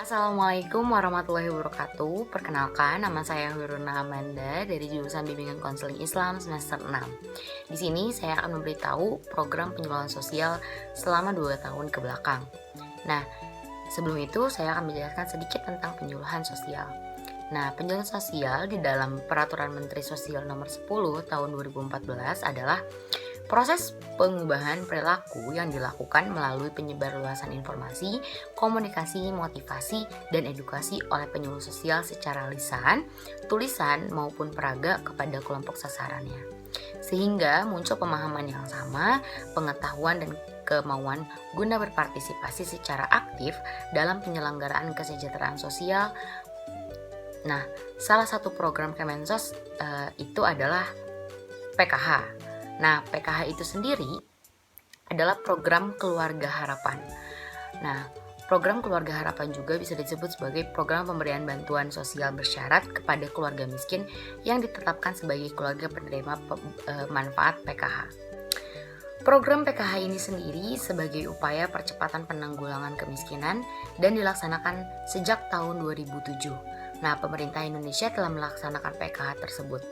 Assalamualaikum warahmatullahi wabarakatuh. Perkenalkan, nama saya Huruna Amanda dari jurusan Bimbingan Konseling Islam semester 6. Di sini saya akan memberitahu program penyuluhan sosial selama 2 tahun ke belakang. Nah, sebelum itu saya akan menjelaskan sedikit tentang penyuluhan sosial. Nah, penyuluhan sosial di dalam Peraturan Menteri Sosial Nomor 10 Tahun 2014 adalah proses pengubahan perilaku yang dilakukan melalui penyebarluasan informasi, komunikasi, motivasi, dan edukasi oleh penyuluh sosial secara lisan, tulisan, maupun peraga kepada kelompok sasarannya. Sehingga muncul pemahaman yang sama, pengetahuan dan kemauan guna berpartisipasi secara aktif dalam penyelenggaraan kesejahteraan sosial. Nah, salah satu program Kemensos itu adalah PKH. Nah, PKH itu sendiri adalah program keluarga harapan. Nah, program keluarga harapan juga bisa disebut sebagai program pemberian bantuan sosial bersyarat kepada keluarga miskin yang ditetapkan sebagai keluarga penerima manfaat PKH. Program PKH ini sendiri sebagai upaya percepatan penanggulangan kemiskinan dan dilaksanakan sejak tahun 2007. Nah, pemerintah Indonesia telah melaksanakan PKH tersebut.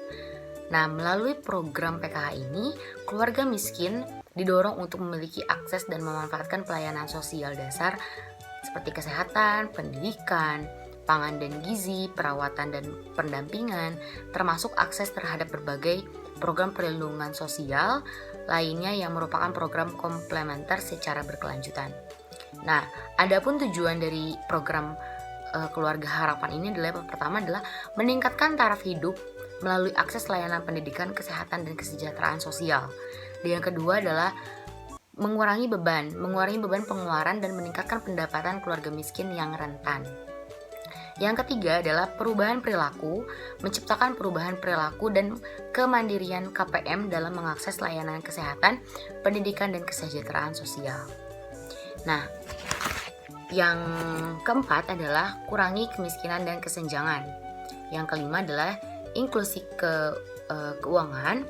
Nah, melalui program PKH ini, keluarga miskin didorong untuk memiliki akses dan memanfaatkan pelayanan sosial dasar seperti kesehatan, pendidikan, pangan dan gizi, perawatan dan pendampingan, termasuk akses terhadap berbagai program perlindungan sosial lainnya yang merupakan program komplementer secara berkelanjutan. Nah, adapun tujuan dari program keluarga harapan ini adalah pertama adalah meningkatkan taraf hidup melalui akses layanan pendidikan, kesehatan, dan kesejahteraan sosial. Dan yang kedua adalah mengurangi beban pengeluaran dan meningkatkan pendapatan keluarga miskin yang rentan. Yang ketiga adalah perubahan perilaku, menciptakan perubahan perilaku dan kemandirian KPM dalam mengakses layanan kesehatan, pendidikan, dan kesejahteraan sosial. Nah, yang keempat adalah kurangi kemiskinan dan kesenjangan. Yang kelima adalah inklusi keuangan,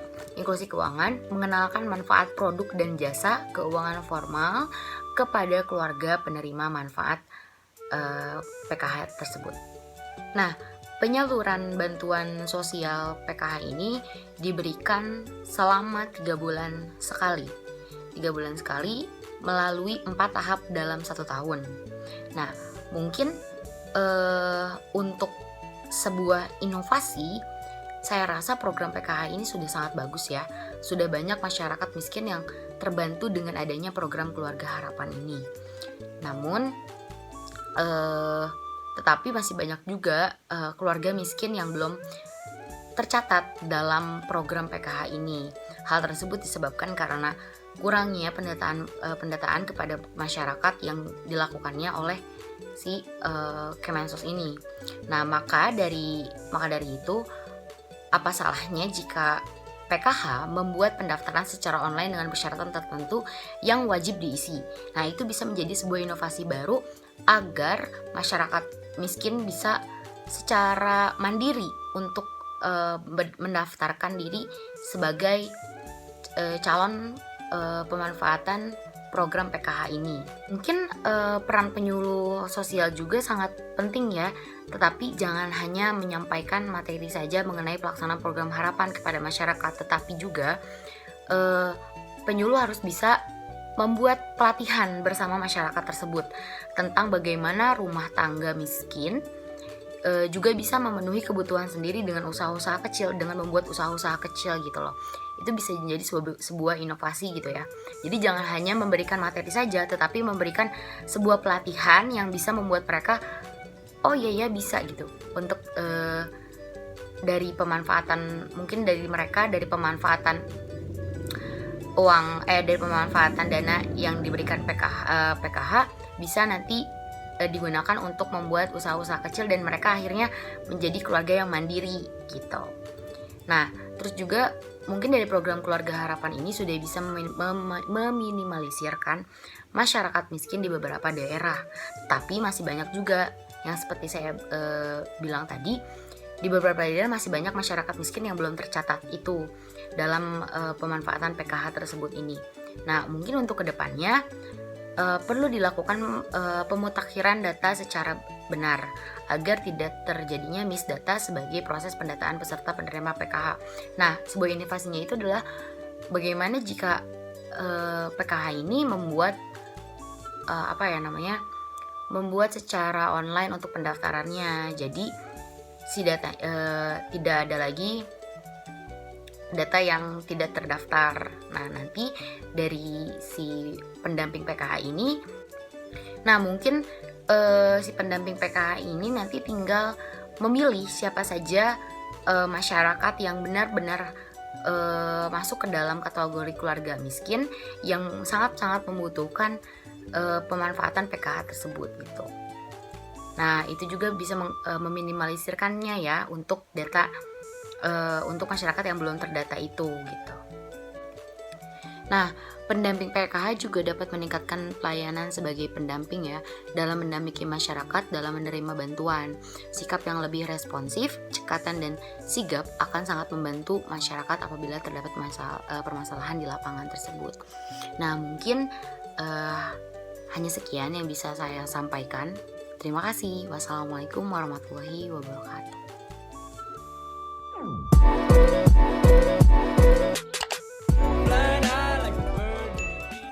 mengenalkan manfaat produk dan jasa keuangan formal kepada keluarga penerima manfaat PKH tersebut. Nah, penyaluran bantuan sosial PKH ini diberikan selama 3 bulan sekali. 3 bulan sekali melalui 4 tahap dalam 1 tahun. Nah, mungkin untuk sebuah inovasi, saya rasa program PKH ini sudah sangat bagus ya. Sudah banyak masyarakat miskin yang terbantu dengan adanya program keluarga harapan ini. Namun, tetapi masih banyak juga keluarga miskin yang belum tercatat dalam program PKH ini. Hal tersebut disebabkan karena kurangnya pendataan kepada masyarakat yang dilakukannya oleh si Kemensos ini. Nah, maka dari itu, apa salahnya jika PKH membuat pendaftaran secara online dengan persyaratan tertentu yang wajib diisi. Nah, itu bisa menjadi sebuah inovasi baru agar masyarakat miskin bisa secara mandiri untuk mendaftarkan diri sebagai calon pemanfaatan program PKH ini. Mungkin peran penyuluh sosial juga sangat penting ya, tetapi jangan hanya menyampaikan materi saja mengenai pelaksanaan program harapan kepada masyarakat, tetapi juga penyuluh harus bisa membuat pelatihan bersama masyarakat tersebut tentang bagaimana rumah tangga miskin juga bisa memenuhi kebutuhan sendiri dengan usaha-usaha kecil, dengan membuat usaha-usaha kecil gitu loh. Itu bisa menjadi sebuah inovasi gitu ya. Jadi jangan hanya memberikan materi saja, tetapi memberikan sebuah pelatihan yang bisa membuat mereka oh iya bisa gitu untuk dari pemanfaatan, mungkin dari mereka dari pemanfaatan dari pemanfaatan dana yang diberikan PKH bisa nanti digunakan untuk membuat usaha-usaha kecil dan mereka akhirnya menjadi keluarga yang mandiri gitu. Nah, terus juga mungkin dari program keluarga harapan ini sudah bisa meminimalisirkan masyarakat miskin di beberapa daerah. Tapi masih banyak juga yang seperti saya bilang tadi, di beberapa daerah masih banyak masyarakat miskin yang belum tercatat itu dalam pemanfaatan PKH tersebut ini. Nah, mungkin untuk kedepannya perlu dilakukan pemutakhiran data secara benar agar tidak terjadinya miss data sebagai proses pendataan peserta penerima PKH. Nah, sebuah inovasinya itu adalah bagaimana jika PKH ini membuat membuat secara online untuk pendaftarannya. Jadi si data tidak ada lagi data yang tidak terdaftar. Nah, nanti dari si pendamping PKH ini, nah mungkin si pendamping PKH ini nanti tinggal memilih siapa saja masyarakat yang benar-benar masuk ke dalam kategori keluarga miskin yang sangat-sangat membutuhkan pemanfaatan PKH tersebut gitu. Nah, itu juga bisa meminimalisirkannya ya untuk data untuk masyarakat yang belum terdata itu gitu. Nah, pendamping PKH juga dapat meningkatkan pelayanan sebagai pendamping ya dalam mendampingi masyarakat dalam menerima bantuan. Sikap yang lebih responsif, cekatan dan sigap akan sangat membantu masyarakat apabila terdapat permasalahan di lapangan tersebut. Nah, mungkin hanya sekian yang bisa saya sampaikan. Terima kasih. Wassalamualaikum warahmatullahi wabarakatuh.